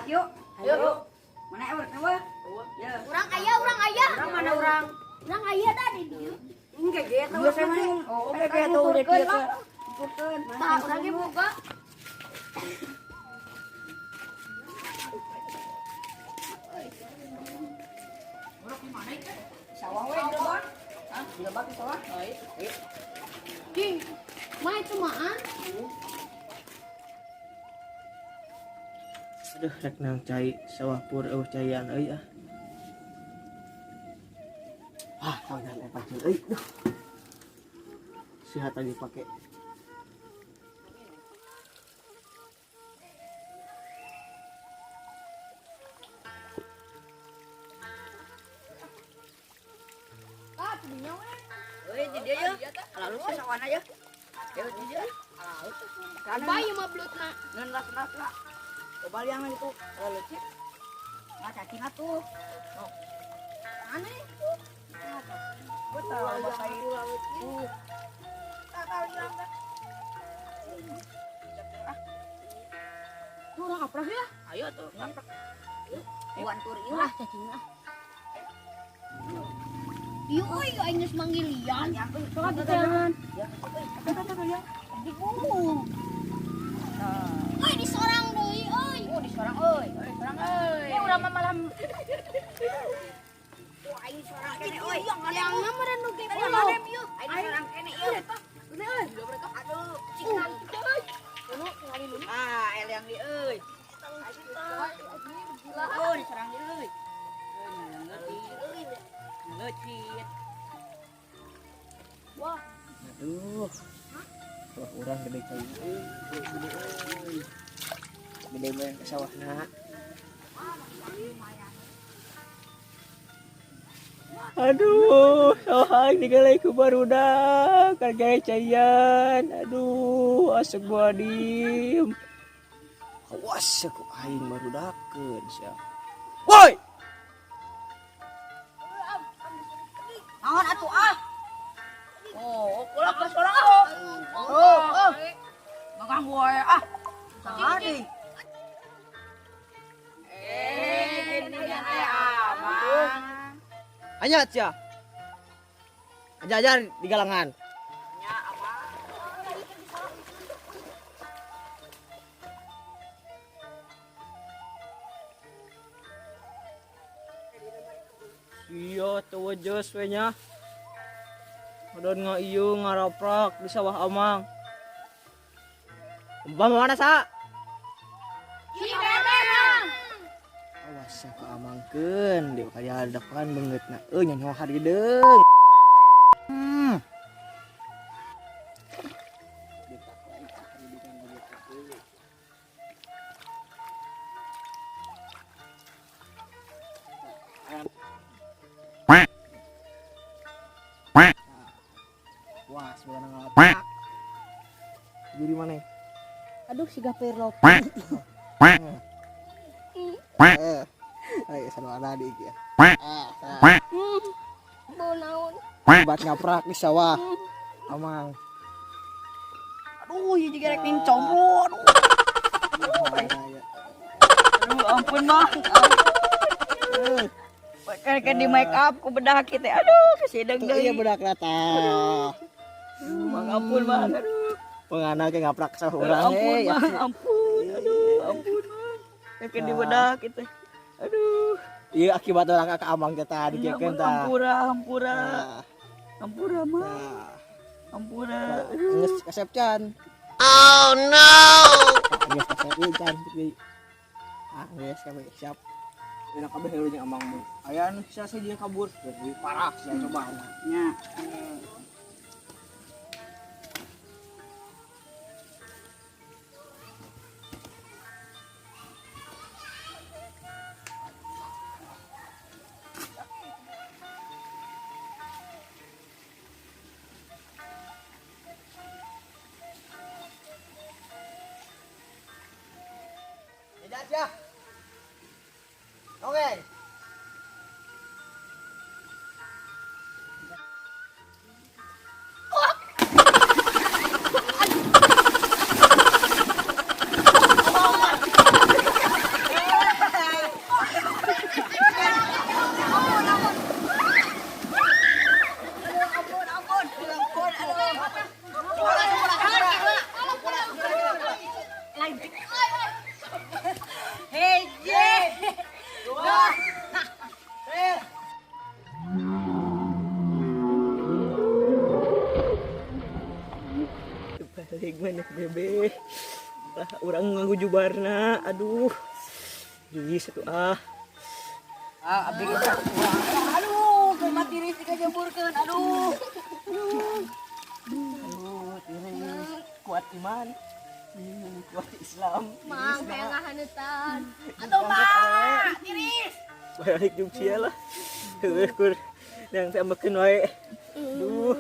yuk. Ayo. Mana eueuh eueuh? Ya. Urang aya. Urang mana urang? Urang aya tadi dia. Enggak gitu. Biasa mah. Oh, oke gitu udah dia teh. Pukeun. Tah urang ge boga. Sawah we di Lebon. Hah? Di Lebon di sawah? Ayo. Di. Mah itu mah. Aduh, rek nang cai sawah pur eueuh caian euy ah. Ah, tangan pancing euy. Duh. Sihat lagi pake. Ah, tudinya we. Euy, di dia ya. Lalu ke sawana ya. Ayo di dia. Lalu. Bayi mah blutna. Ngan las-las. Coba liang itu. Lalu cik. Nah, cacing atuh. Oh. Aneh. Betul, bahasa itu. Tak liang dah. Tuh urang aprak ya. Ayo tuh, ngaprak. Iwan tur ieu lah. Cacing ah. Ieu euy aing geus manggilian. Yang euy, Coba jangan. ya. Kata ya. Di gulung. Euy di sorang deui euy. Oh, di sorang euy. Sorang euy. Ini urang mah malam. Wah, ini sorang kene euy. Yang meureun nu ge Ayo, pulau. ngadem yuk. Ayo sorang kene ieu. Gede euy. Aduh, cikan. Dulu tinggalin dulu. Ah, el yang di euy. Oh, di sorang di euy. Ngecit. Wah, Aduh. Sawah urang gede cai euy. Gede euy. Gede banget sawahna. Aduh, sawah digalai ku barudak, kargaya caian. Aduh, asok gua diem. Awas aku aing barudakeun sia. Woi, Naon atuh ah? Oh, ulah ke sorang oh. Oh. Ngaganggu wae ah. Sahadi. Ini dia Amang. anyat sia. Ajar-ajar di galangan. Ya, Amang. Iya, tuh jos we nya. Udon nga iyo ngaraprak di sawah Amang. Umpama mana sa? si Bebang. Awas ya ka amangkeun, di kaya depan beungeutna. Nyanyo harideung. Wah, sebenarnya ngalapak. Jadi mana? Aduh si Gaperlo. Ayo sama anak adik ya. Mau naon? Buat ngaprak di sawah. Amang. Aduh, ieu juga rek pincong. Aduh, ampun mah. Kayak di make up ku bedah kita. Aduh, kesideng Iya deui. budak rata. Mang ampun mah. Aduh. Penganak yang ngaprak sawah urang Ampun ya. mah, ampun. Aduh, ampun mah. Kayak di bedah kita. Aduh. Iya akibat orang kakak amang kita dikekeun tah. Hampura Nah, mah. nah. Hampura. Geus kasep can. Oh no. Geus kasep ieu can. Geus kabeh siap. Enak kabeh heula jeung amangmu. Aya anu sia dia kabur. Jadi parah sia coba. Nya. Edas ya. Oke. Lah orang nganggu jubarna. Aduh. Geus atuh ah. Abdi kita. Aduh, ke mati ris dikajeburkeun. Aduh. Aduh, tiris. Kuat iman. Kuat Islam. Mang kayak ngahanetan. Atuh, Mak. Tiris. Balik jeung sia lah. Heuh kur yang sambekeun wae. Aduh.